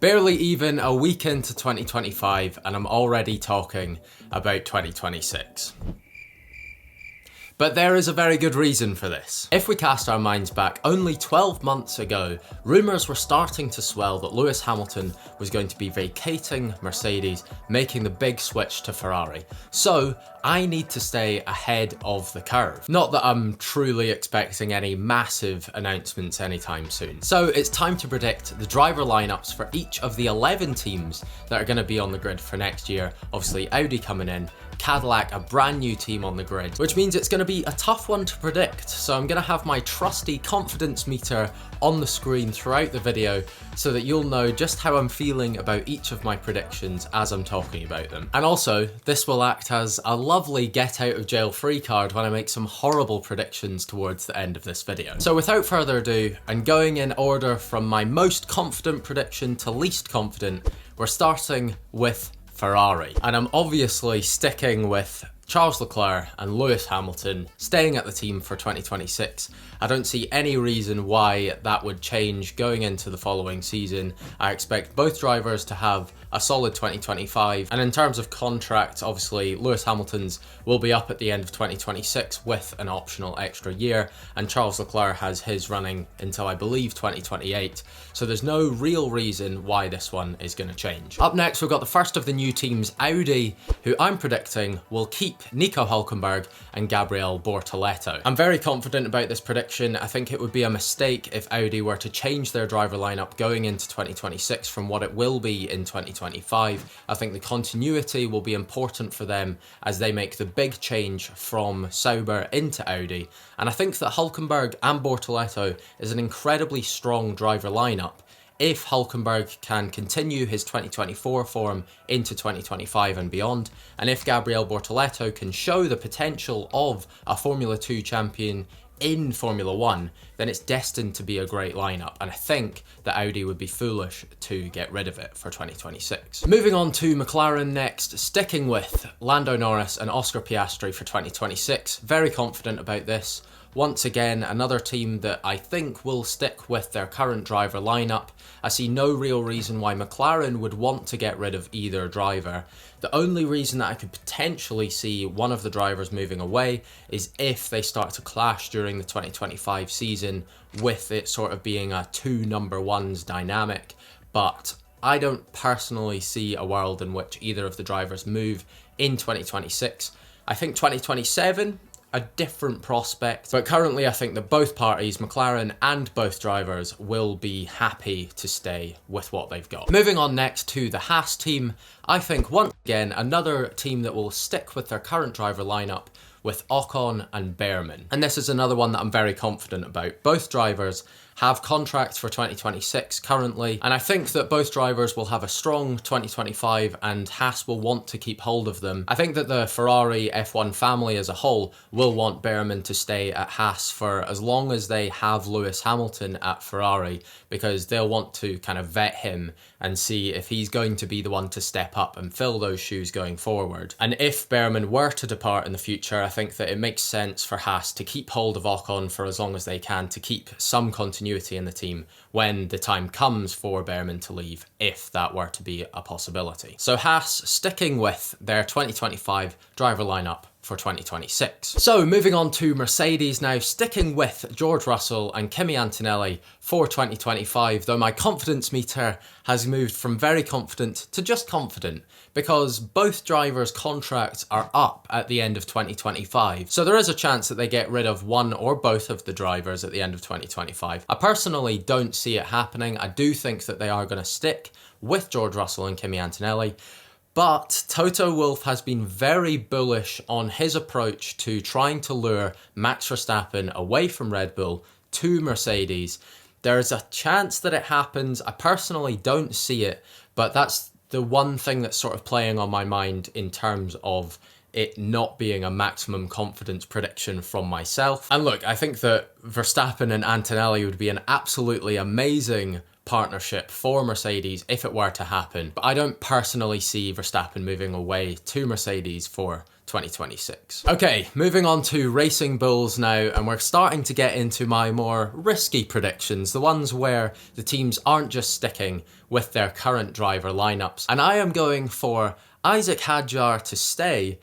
Barely even a week into 2025 and I'm already talking about 2026. But there is a very good reason for this. If we cast our minds back only 12 months ago, rumours were starting to swell that Lewis Hamilton was going to be vacating Mercedes, making the big switch to Ferrari. So I need to stay ahead of the curve. Not that I'm truly expecting any massive announcements anytime soon. So it's time to predict the driver lineups for each of the 11 teams that are going to be on the grid for next year. Obviously Audi coming in, Cadillac, a brand new team on the grid, which means it's going to be a tough one to predict. So I'm going to have my trusty confidence meter on the screen throughout the video so that you'll know just how I'm feeling about each of my predictions as I'm talking about them. And also, this will act as a lovely get out of jail free card when I make some horrible predictions towards the end of this video. So without further ado, and going in order from my most confident prediction to least confident, we're starting with Ferrari. And I'm obviously sticking with Charles Leclerc and Lewis Hamilton staying at the team for 2026. I don't see any reason why that would change going into the following season. I expect both drivers to have a solid 2025. And in terms of contract, obviously Lewis Hamilton's will be up at the end of 2026 with an optional extra year, and Charles Leclerc has his running until I believe 2028. So there's no real reason why this one is going to change. Up next, we've got the first of the new teams, Audi, who I'm predicting will keep Nico Hülkenberg and Gabriel Bortoleto. I'm very confident about this prediction. I think it would be a mistake if Audi were to change their driver lineup going into 2026 from what it will be in 2025. I think the continuity will be important for them as they make the big change from Sauber into Audi. And I think that Hülkenberg and Bortoleto is an incredibly strong driver lineup. If Hülkenberg can continue his 2024 form into 2025 and beyond, and if Gabriel Bortoleto can show the potential of a Formula 2 champion in Formula 1, then it's destined to be a great lineup, and I think that Audi would be foolish to get rid of it for 2026. Moving on to McLaren next, sticking with Lando Norris and Oscar Piastri for 2026. Very confident about this. Once again, another team that I think will stick with their current driver lineup. I see no real reason why McLaren would want to get rid of either driver. The only reason that I could potentially see one of the drivers moving away is if they start to clash during the 2025 season, with it sort of being a two number ones dynamic. But I don't personally see a world in which either of the drivers move in 2026. I think 2027, a different prospect, but currently I think that both parties, McLaren and both drivers, will be happy to stay with what they've got. Moving on next to the Haas team, I think once again another team that will stick with their current driver lineup with Ocon and Behrman. And this is another one that I'm very confident about. Both drivers have contracts for 2026 currently, and I think that both drivers will have a strong 2025 and Haas will want to keep hold of them. I think that the Ferrari F1 family as a whole will want Behrman to stay at Haas for as long as they have Lewis Hamilton at Ferrari, because they'll want to kind of vet him and see if he's going to be the one to step up and fill those shoes going forward. And if Behrman were to depart in the future, I think that it makes sense for Haas to keep hold of Ocon for as long as they can to keep some continuity in the team when the time comes for Behrman to leave, if that were to be a possibility. So Haas sticking with their 2025 driver lineup for 2026. So moving on to Mercedes now, sticking with George Russell and Kimi Antonelli for 2025, though my confidence meter has moved from very confident to just confident, because both drivers' contracts are up at the end of 2025. So there is a chance that they get rid of one or both of the drivers at the end of 2025. I personally don't see it happening. I do think that they are going to stick with George Russell and Kimi Antonelli. But Toto Wolff has been very bullish on his approach to trying to lure Max Verstappen away from Red Bull to Mercedes. There is a chance that it happens. I personally don't see it, but that's the one thing that's sort of playing on my mind in terms of it not being a maximum confidence prediction from myself. And look, I think that Verstappen and Antonelli would be an absolutely amazing partnership for Mercedes if it were to happen, but I don't personally see Verstappen moving away to Mercedes for 2026. Okay, moving on to Racing Bulls now, and we're starting to get into my more risky predictions, the ones where the teams aren't just sticking with their current driver lineups. And I am going for Isack Hadjar to stay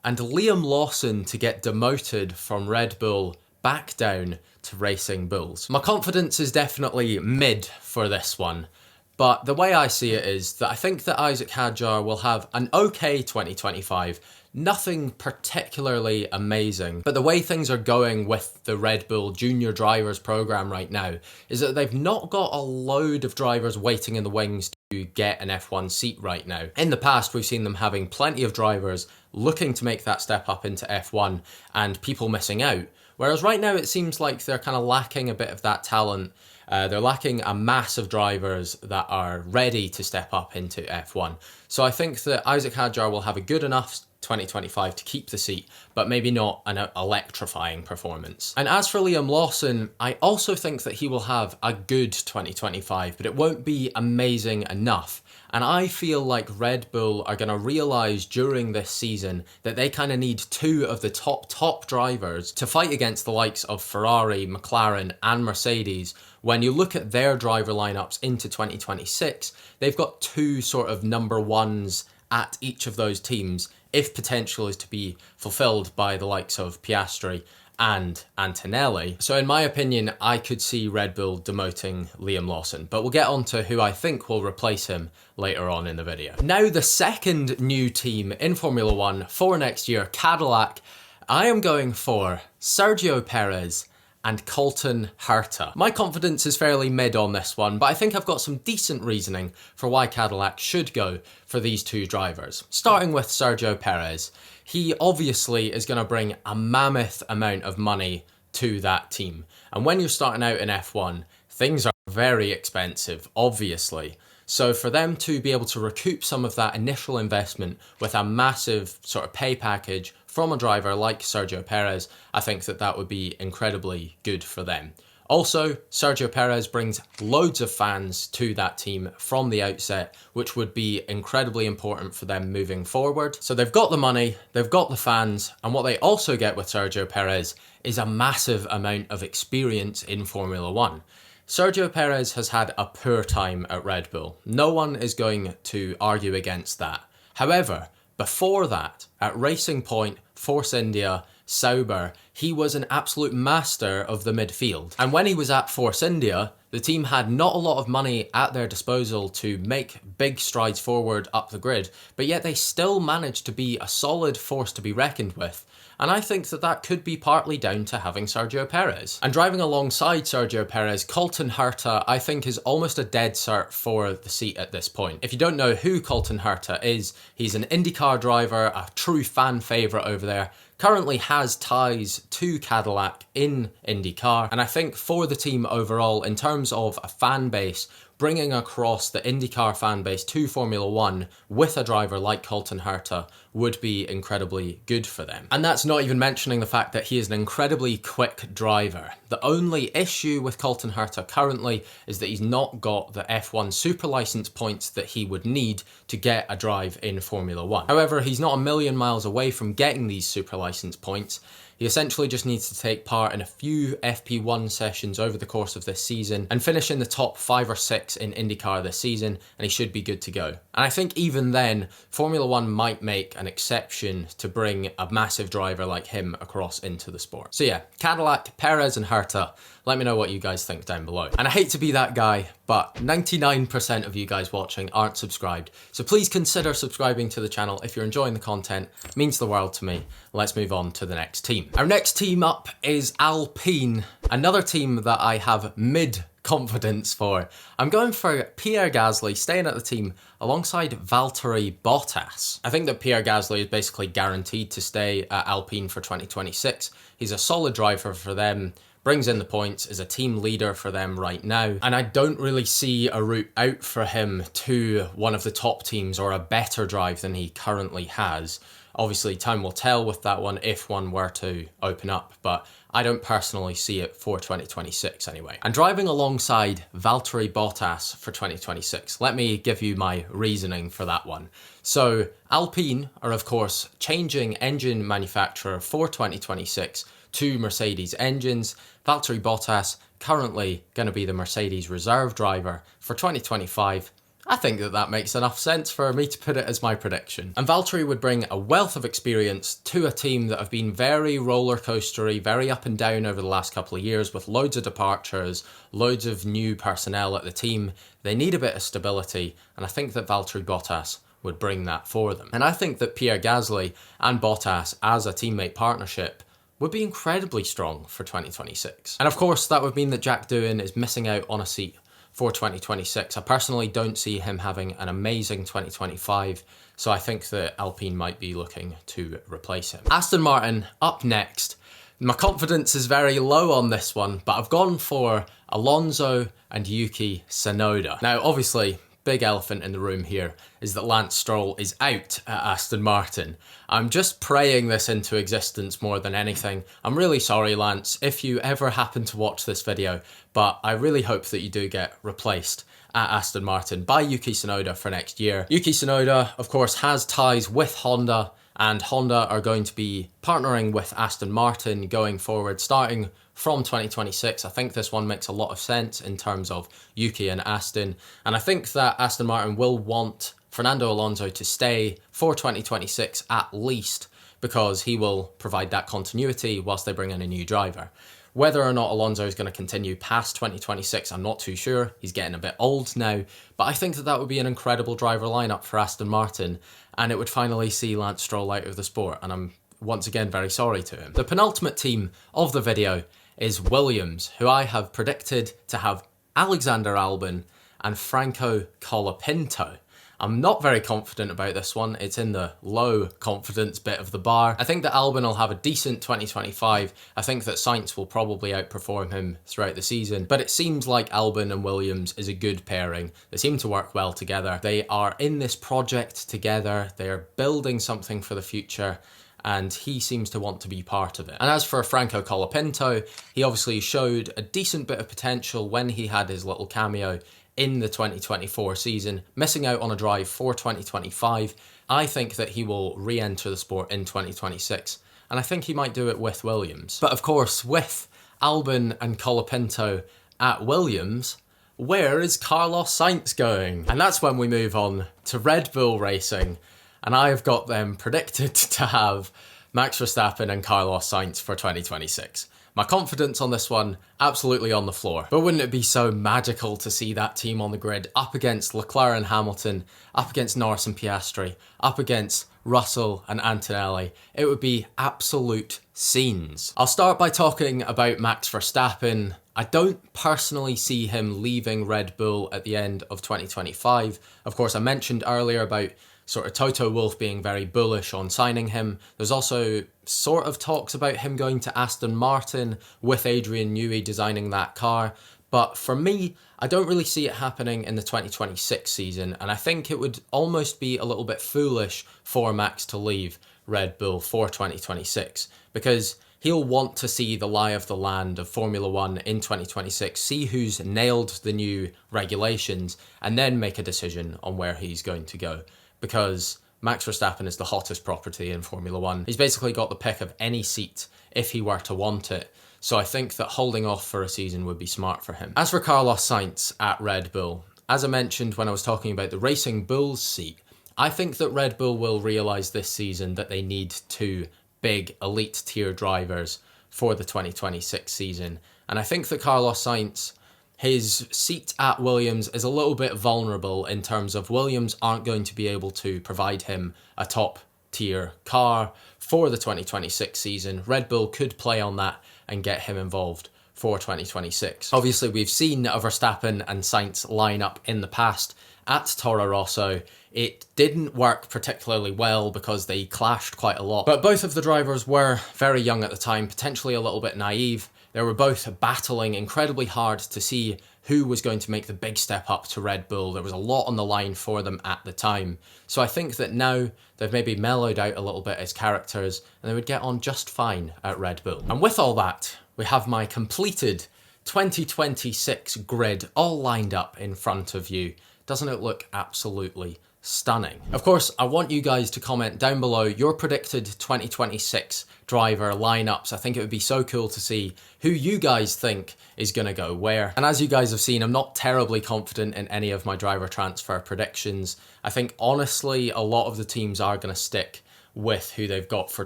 and Liam Lawson to get demoted from Red Bull back down to Racing Bulls. My confidence is definitely mid for this one. But the way I see it is that I think that Isack Hadjar will have an okay 2025, nothing particularly amazing. But the way things are going with the Red Bull Junior Drivers program right now is that they've not got a load of drivers waiting in the wings to get an F1 seat right now. In the past, we've seen them having plenty of drivers looking to make that step up into F1 and people missing out. Whereas right now it seems like they're kind of lacking a bit of that talent. They're lacking a mass of drivers that are ready to step up into F1. So I think that Isack Hadjar will have a good enough 2025 to keep the seat, but maybe not an electrifying performance. And as for Liam Lawson, I also think that he will have a good 2025, but it won't be amazing enough. And I feel like Red Bull are going to realise during this season that they kind of need two of the top drivers to fight against the likes of Ferrari, McLaren and Mercedes. When you look at their driver lineups into 2026, they've got two sort of number ones at each of those teams, if potential is to be fulfilled by the likes of Piastri and Antonelli. So in my opinion, I could see Red Bull demoting Liam Lawson, but we'll get on to who I think will replace him later on in the video. Now, the second new team in Formula One for next year, Cadillac, I am going for Sergio Perez and Colton Herta. My confidence is fairly mid on this one, but I think I've got some decent reasoning for why Cadillac should go for these two drivers. Starting with Sergio Perez, he obviously is going to bring a mammoth amount of money to that team. And when you're starting out in F1, things are very expensive, obviously. So for them to be able to recoup some of that initial investment with a massive sort of pay package from a driver like Sergio Perez, I think that that would be incredibly good for them. Also, Sergio Perez brings loads of fans to that team from the outset, which would be incredibly important for them moving forward. So they've got the money, they've got the fans, and what they also get with Sergio Perez is a massive amount of experience in Formula One. Sergio Perez has had a poor time at Red Bull. No one is going to argue against that. However, before that, at Racing Point, Force India, Sauber, he was an absolute master of the midfield. And when he was at Force India, the team had not a lot of money at their disposal to make big strides forward up the grid, but yet they still managed to be a solid force to be reckoned with. And I think that that could be partly down to having Sergio Perez. And driving alongside Sergio Perez, Colton Herta, I think, is almost a dead cert for the seat at this point. If you don't know who Colton Herta is, he's an IndyCar driver, a true fan favourite over there, currently has ties to Cadillac in IndyCar. And I think for the team overall, in terms of a fan base, bringing across the IndyCar fan base to Formula One with a driver like Colton Herta would be incredibly good for them. And that's not even mentioning the fact that he is an incredibly quick driver. The only issue with Colton Herta currently is that he's not got the F1 super license points that he would need to get a drive in Formula One. However, he's not a million miles away from getting these super license points. He essentially just needs to take part in a few FP1 sessions over the course of this season and finish in the top 5 or 6 in IndyCar this season, and he should be good to go. And I think even then, Formula One might make an exception to bring a massive driver like him across into the sport. So yeah, Cadillac, Perez and Herta, let me know what you guys think down below. And I hate to be that guy, but 99% of you guys watching aren't subscribed. So please consider subscribing to the channel if you're enjoying the content. It means the world to me. Let's move on to the next team. Our next team up is Alpine, another team that I have mid confidence for. I'm going for Pierre Gasly staying at the team alongside Valtteri Bottas. I think that Pierre Gasly is basically guaranteed to stay at Alpine for 2026. He's a solid driver for them, brings in the points, is a team leader for them right now, and I don't really see a route out for him to one of the top teams or a better drive than he currently has. Obviously, time will tell with that one if one were to open up, but I don't personally see it for 2026 anyway. And driving alongside Valtteri Bottas for 2026, let me give you my reasoning for that one. So Alpine are of course changing engine manufacturer for 2026 to Mercedes engines. Valtteri Bottas currently going to be the Mercedes reserve driver for 2025. I think that makes enough sense for me to put it as my prediction. And Valtteri would bring a wealth of experience to a team that have been very roller coastery, very up and down over the last couple of years with loads of departures, loads of new personnel at the team. They need a bit of stability, and I think that Valtteri Bottas would bring that for them. And I think that Pierre Gasly and Bottas as a teammate partnership would be incredibly strong for 2026. And of course, that would mean that Jack Doohan is missing out on a seat for 2026. I personally don't see him having an amazing 2025, so I think that Alpine might be looking to replace him. Aston Martin up next. My confidence is very low on this one, but I've gone for Alonso and Yuki Tsunoda. Now, obviously, big elephant in the room here is that Lance Stroll is out at Aston Martin. I'm just praying this into existence more than anything. I'm really sorry, Lance, if you ever happen to watch this video, but I really hope that you do get replaced at Aston Martin by Yuki Tsunoda for next year. Yuki Tsunoda, of course, has ties with Honda, and Honda are going to be partnering with Aston Martin going forward, starting from 2026. I think this one makes a lot of sense in terms of Yuki and Aston, and I think that Aston Martin will want Fernando Alonso to stay for 2026 at least, because he will provide that continuity whilst they bring in a new driver. Whether or not Alonso is going to continue past 2026, I'm not too sure. He's getting a bit old now, but I think that would be an incredible driver lineup for Aston Martin, and it would finally see Lance Stroll out of the sport, and I'm once again very sorry to him. The penultimate team of the video is Williams, who I have predicted to have Alexander Albon and Franco Colapinto. I'm not very confident about this one. It's in the low confidence bit of the bar. I think that Albon will have a decent 2025. I think that Sainz will probably outperform him throughout the season, but it seems like Albon and Williams is a good pairing. They seem to work well together. They are in this project together. They are building something for the future, and he seems to want to be part of it. And as for Franco Colapinto, he obviously showed a decent bit of potential when he had his little cameo in the 2024 season, missing out on a drive for 2025. I think that he will re-enter the sport in 2026, and I think he might do it with Williams. But of course, with Albon and Colapinto at Williams, where is Carlos Sainz going? And that's when we move on to Red Bull Racing, and I have got them predicted to have Max Verstappen and Carlos Sainz for 2026. My confidence on this one, absolutely on the floor. But wouldn't it be so magical to see that team on the grid up against Leclerc and Hamilton, up against Norris and Piastri, up against Russell and Antonelli? It would be absolute scenes. I'll start by talking about Max Verstappen. I don't personally see him leaving Red Bull at the end of 2025. Of course, I mentioned earlier about sort of Toto Wolff being very bullish on signing him. There's also sort of talks about him going to Aston Martin with Adrian Newey designing that car. But for me, I don't really see it happening in the 2026 season, and I think it would almost be a little bit foolish for Max to leave Red Bull for 2026, because he'll want to see the lie of the land of Formula One in 2026, see who's nailed the new regulations, and then make a decision on where he's going to go. Because Max Verstappen is the hottest property in Formula One. He's basically got the pick of any seat if he were to want it. So I think that holding off for a season would be smart for him. As for Carlos Sainz at Red Bull, as I mentioned when I was talking about the Racing Bulls seat, I think that Red Bull will realise this season that they need two big elite tier drivers for the 2026 season. And I think that Carlos Sainz, his seat at Williams is a little bit vulnerable in terms of Williams aren't going to be able to provide him a top tier car for the 2026 season. Red Bull could play on that and get him involved for 2026. Obviously, we've seen a Verstappen and Sainz line up in the past at Toro Rosso. It didn't work particularly well because they clashed quite a lot. But both of the drivers were very young at the time, potentially a little bit naive. They were both battling incredibly hard to see who was going to make the big step up to Red Bull. There was a lot on the line for them at the time. So I think that now they've maybe mellowed out a little bit as characters and they would get on just fine at Red Bull. And with all that, we have my completed 2026 grid all lined up in front of you. Doesn't it look absolutely stunning? Of course, I want you guys to comment down below your predicted 2026 driver lineups. I think it would be so cool to see who you guys think is going to go where. And as you guys have seen, I'm not terribly confident in any of my driver transfer predictions. I think honestly, a lot of the teams are going to stick with who they've got for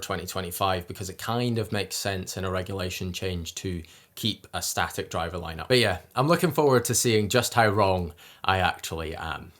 2025 because it kind of makes sense in a regulation change to keep a static driver lineup. But yeah, I'm looking forward to seeing just how wrong I actually am.